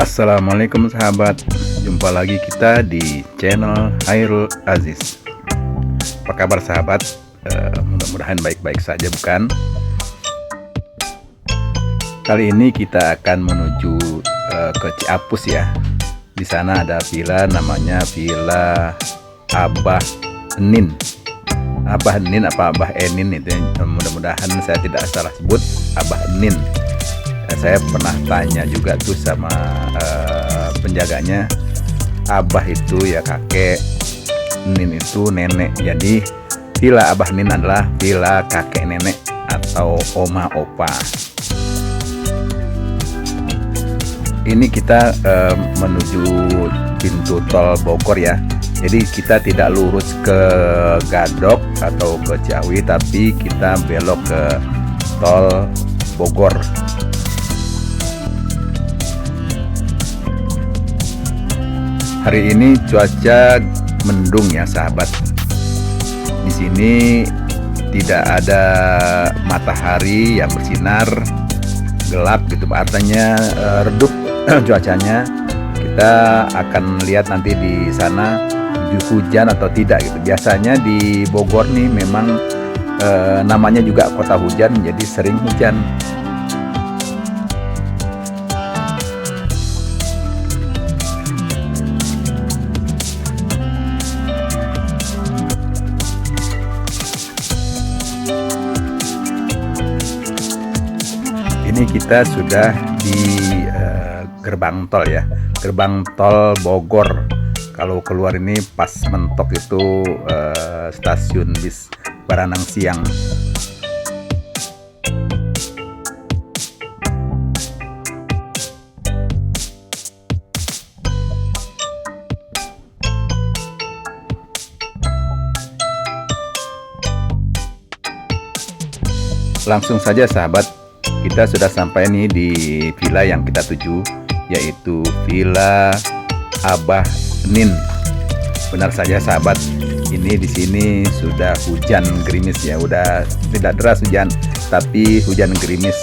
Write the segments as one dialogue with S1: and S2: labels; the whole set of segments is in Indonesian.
S1: Assalamualaikum sahabat, jumpa lagi kita di channel Hairul Aziz. Apa kabar sahabat? Mudah-mudahan baik-baik saja, bukan? Kali ini kita akan menuju ke Ciapus ya. Di sana ada villa namanya Villa Abah Enin. Abah Enin apa Abah Enin itu, mudah-mudahan saya tidak salah sebut, Abah Enin. Saya pernah tanya juga tuh sama penjaganya, Abah itu ya kakek, Nin itu nenek. Jadi Villa Abah Nin adalah villa kakek nenek atau oma opa. Ini kita menuju pintu tol Bogor ya. Jadi kita tidak lurus ke Gadok atau ke Ciawi, tapi kita belok ke tol Bogor. Hari ini cuaca mendung ya sahabat. Di sini tidak ada matahari yang bersinar, gelap gitu, artinya redup cuacanya. Kita akan lihat nanti di sana hujan atau tidak gitu. Biasanya di Bogor nih memang namanya juga kota hujan, jadi sering hujan. Ini kita sudah di gerbang tol ya, gerbang tol Bogor. Kalau keluar ini pas mentok itu stasiun bis Baranang Siang. Langsung saja sahabat, kita sudah sampai nih di villa yang kita tuju, yaitu Villa Abah Enin. Benar saja sahabat, ini di sini sudah hujan gerimis ya, udah tidak deras hujan, tapi hujan gerimis.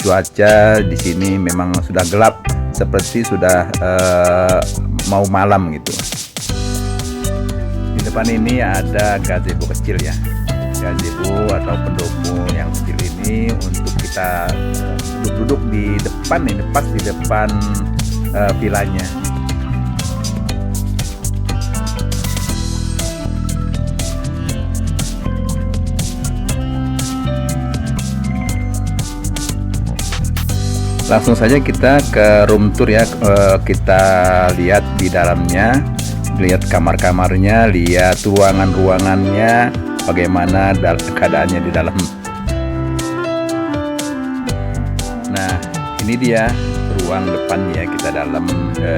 S1: Cuaca di sini memang sudah gelap, seperti sudah mau malam gitu. Di depan ini ada gazebo kecil ya, gazebo atau pendopo yang kecil ini untuk kita duduk-duduk di depan ini, pas di depan villanya. Langsung saja kita ke room tour ya, kita lihat di dalamnya, lihat kamar-kamarnya, lihat ruangan-ruangannya, bagaimana keadaannya di dalam. Nah, ini dia ruang depan ya, kita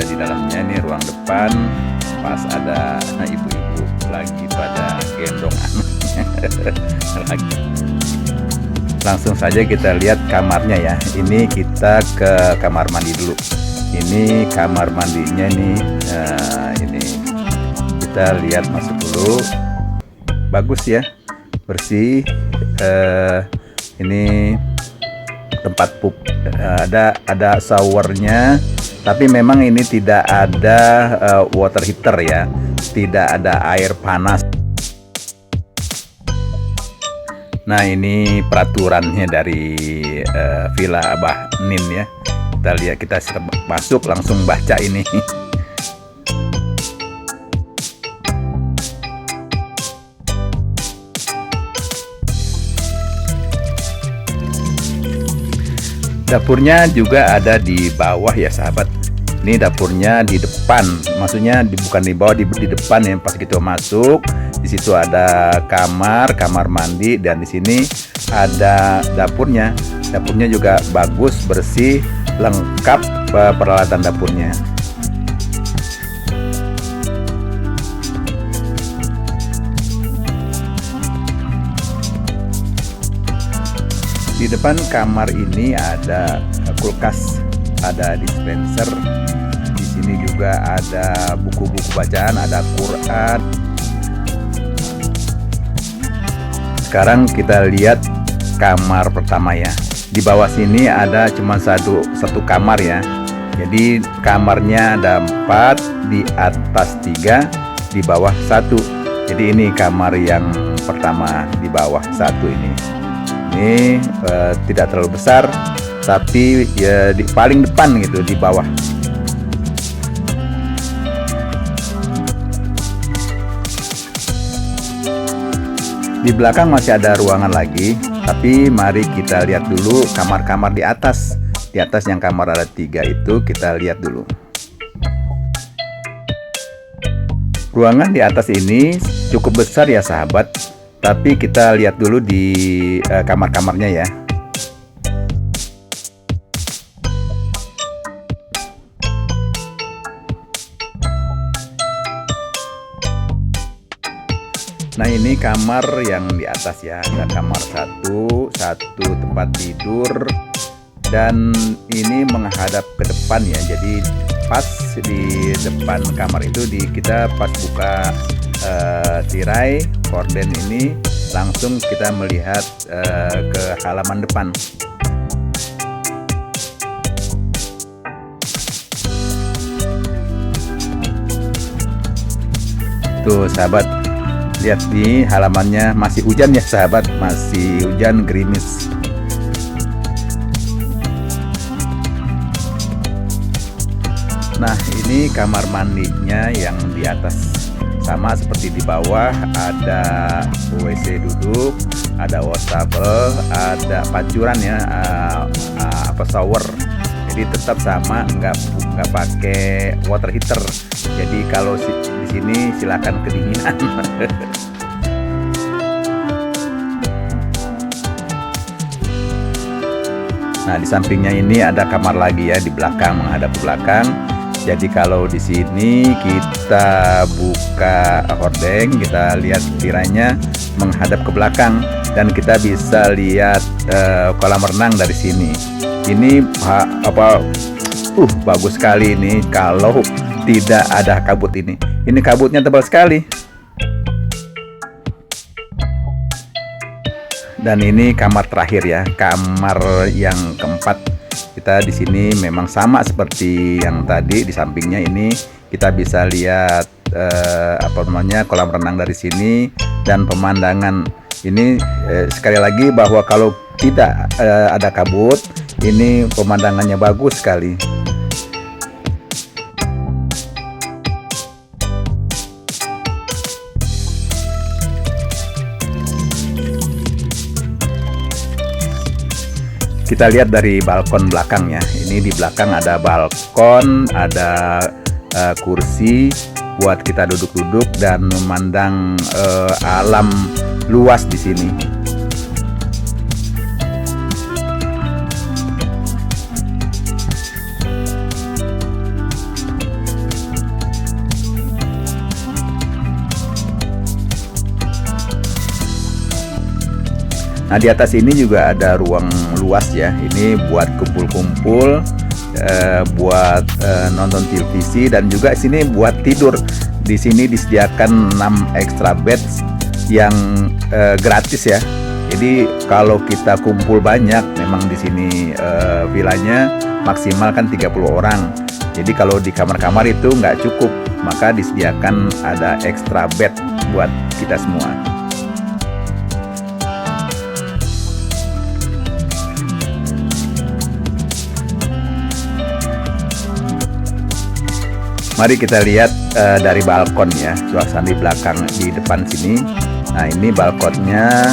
S1: di dalamnya ini ruang depan, pas ada ibu-ibu lagi pada gendong anaknya lagi. Langsung saja kita lihat kamarnya ya. Ini kita ke kamar mandi dulu. Ini kamar mandinya nih, ini kita lihat, masuk dulu. Bagus ya, bersih. Ini tempat pup, ada showernya, tapi memang ini tidak ada water heater ya, tidak ada air panas. Nah, ini peraturannya dari Villa Abah Nin ya. Kita lihat, kita masuk langsung baca ini. Dapurnya juga ada di bawah ya sahabat. Ini dapurnya di depan, maksudnya bukan di bawah, di depan ya. Pas kita masuk, di situ ada kamar mandi, dan di sini ada dapurnya. Dapurnya juga bagus, bersih, lengkap peralatan dapurnya. Di depan kamar ini ada kulkas, ada dispenser. Di sini juga ada buku-buku bacaan, ada Quran. Sekarang kita lihat kamar pertama ya. Di bawah sini ada cuma satu kamar ya. Jadi kamarnya ada 4, di atas 3, di bawah 1. Jadi ini kamar yang pertama di bawah 1 ini. Ini tidak terlalu besar, tapi ya di paling depan gitu di bawah. Di belakang masih ada ruangan lagi, tapi mari kita lihat dulu kamar-kamar di atas. Di atas yang kamar ada 3 itu kita lihat dulu. Ruangan di atas ini cukup besar ya sahabat, tapi kita lihat dulu di kamar-kamarnya ya. Nah ini kamar yang di atas ya, ada kamar satu tempat tidur, dan ini menghadap ke depan ya. Jadi pas di depan kamar itu kita pas buka tirai gorden ini, langsung kita melihat ke halaman depan. Tuh sahabat, lihat nih halamannya masih hujan ya sahabat, masih hujan gerimis. Nah ini kamar mandinya yang di atas, sama seperti di bawah, ada WC duduk, ada wastafel, ada pancuran ya, shower. Jadi tetap sama, nggak pakai water heater. Jadi kalau di sini silakan kedinginan. Nah di sampingnya ini ada kamar lagi ya, di belakang, menghadap ke belakang. Jadi kalau di sini kita buka hordeng, kita lihat tirainya menghadap ke belakang, dan kita bisa lihat kolam renang dari sini. Ini bagus sekali ini kalau tidak ada kabut ini. Ini kabutnya tebal sekali. Dan ini kamar terakhir ya, kamar yang keempat. Kita di sini memang sama seperti yang tadi, di sampingnya ini kita bisa lihat kolam renang dari sini, dan pemandangan ini sekali lagi bahwa kalau tidak ada kabut, ini pemandangannya bagus sekali. Kita lihat dari balkon belakangnya. Ini di belakang ada balkon, ada kursi buat kita duduk-duduk dan memandang alam luas di sini. Nah di atas ini juga ada ruang luas ya. Ini buat kumpul-kumpul, buat nonton televisi, dan juga sini buat tidur. Di sini disediakan 6 extra beds yang gratis ya. Jadi kalau kita kumpul banyak, memang di sini vilanya maksimal kan 30 orang. Jadi kalau di kamar-kamar itu nggak cukup, maka disediakan ada extra bed buat kita semua. Mari kita lihat dari balkon ya, suasana di belakang, di depan sini. Nah ini balkonnya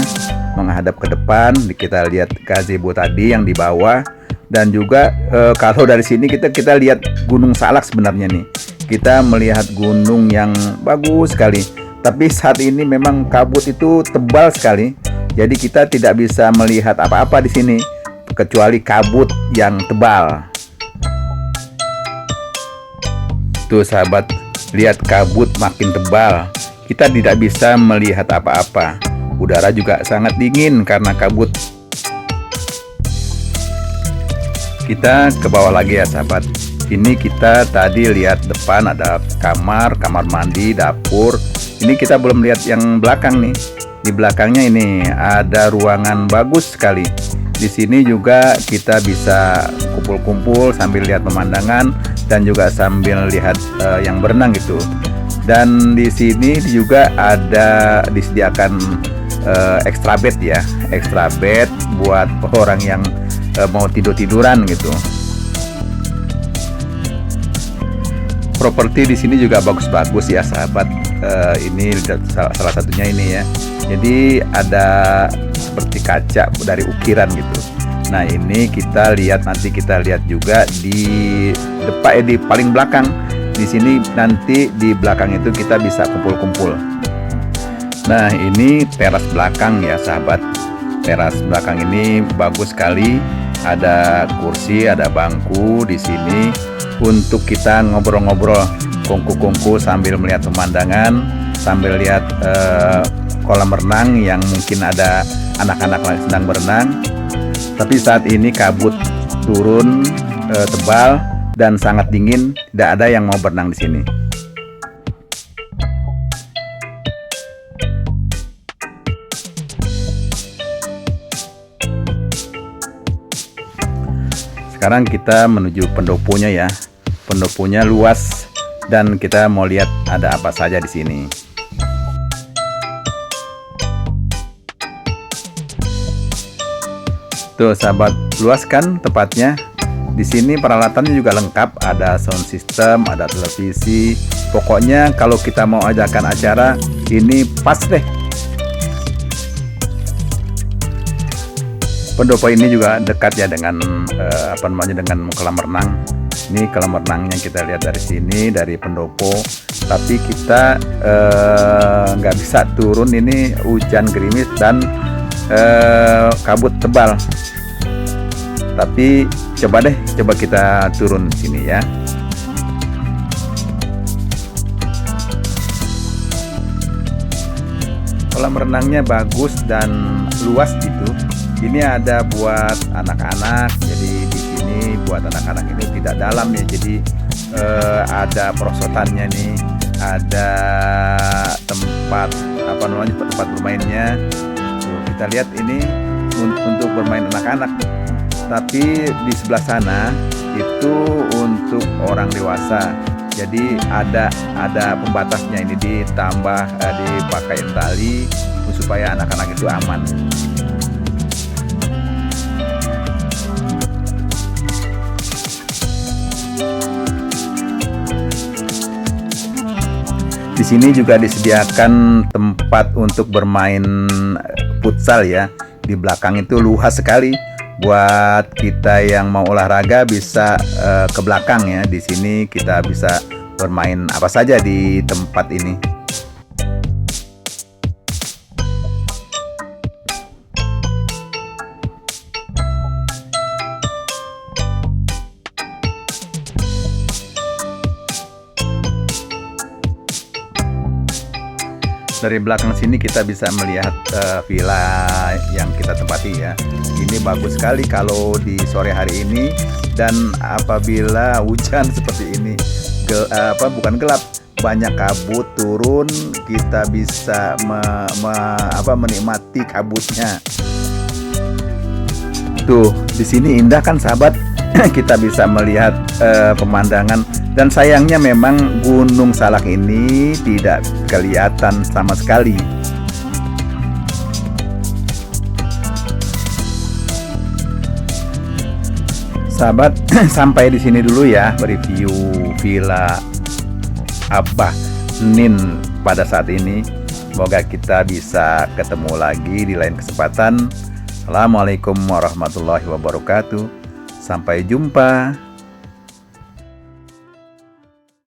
S1: menghadap ke depan. Kita lihat gazebo tadi yang di bawah, dan juga kalau dari sini kita lihat Gunung Salak sebenarnya nih. Kita melihat gunung yang bagus sekali. Tapi saat ini memang kabut itu tebal sekali. Jadi kita tidak bisa melihat apa-apa di sini kecuali kabut yang tebal. Tuh sahabat, lihat kabut makin tebal. Kita tidak bisa melihat apa-apa. Udara juga sangat dingin karena kabut. Kita ke bawah lagi ya sahabat. Ini kita tadi lihat depan ada kamar mandi, dapur. Ini kita belum lihat yang belakang nih. Di belakangnya ini ada ruangan bagus sekali. Di sini juga kita bisa kumpul-kumpul sambil lihat pemandangan dan juga sambil lihat yang berenang gitu. Dan di sini juga ada disediakan extra bed ya, extra bed buat orang yang mau tiduran gitu. Properti di sini juga bagus-bagus ya sahabat. Ini salah satunya ini ya. Jadi ada seperti kaca dari ukiran gitu. Nah ini nanti kita lihat juga di depan, di paling belakang. Di sini nanti di belakang itu kita bisa kumpul-kumpul. Nah ini teras belakang ya sahabat. Teras belakang ini bagus sekali. Ada kursi, ada bangku di sini untuk kita ngobrol-ngobrol, kongku-kongku sambil melihat pemandangan, sambil lihat kolam renang yang mungkin ada anak-anak sedang berenang. Tapi saat ini kabut turun tebal dan sangat dingin, tidak ada yang mau berenang di sini. Sekarang kita menuju pendoponya ya. Pendoponya luas dan kita mau lihat ada apa saja di sini. Tuh sahabat, luas kan tempatnya. Di sini peralatannya juga lengkap, ada sound system, ada televisi. Pokoknya kalau kita mau adakan acara ini pas deh. Pendopo ini juga dekat ya dengan dengan kolam renang. Ini kolam renangnya kita lihat dari sini, dari pendopo. Tapi kita nggak bisa turun, ini hujan gerimis dan kabut tebal. Tapi coba kita turun sini ya. Kolam renangnya bagus dan luas gitu. Ini ada buat anak-anak, jadi di sini buat anak-anak ini tidak dalam ya, jadi ada perosotannya nih, ada tempat tempat bermainnya. Tuh, kita lihat ini untuk bermain anak-anak. Tapi di sebelah sana itu untuk orang dewasa. Jadi ada pembatasnya, ini ditambah dipakai tali supaya anak-anak itu aman. Di sini juga disediakan tempat untuk bermain futsal ya. Di belakang itu luas sekali. Buat kita yang mau olahraga bisa ke belakang ya. Di sini kita bisa bermain apa saja di tempat ini. Dari belakang sini kita bisa melihat villa yang kita tempati ya. Ini bagus sekali kalau di sore hari ini, dan apabila hujan seperti ini, bukan gelap, banyak kabut turun, kita bisa menikmati kabutnya. Tuh, di sini indah kan sahabat. Kita bisa melihat pemandangan, dan sayangnya memang Gunung Salak ini tidak kelihatan sama sekali. Sahabat, sampai di sini dulu ya review Villa Abah Nin pada saat ini. Semoga kita bisa ketemu lagi di lain kesempatan. Assalamualaikum warahmatullahi wabarakatuh. Sampai jumpa.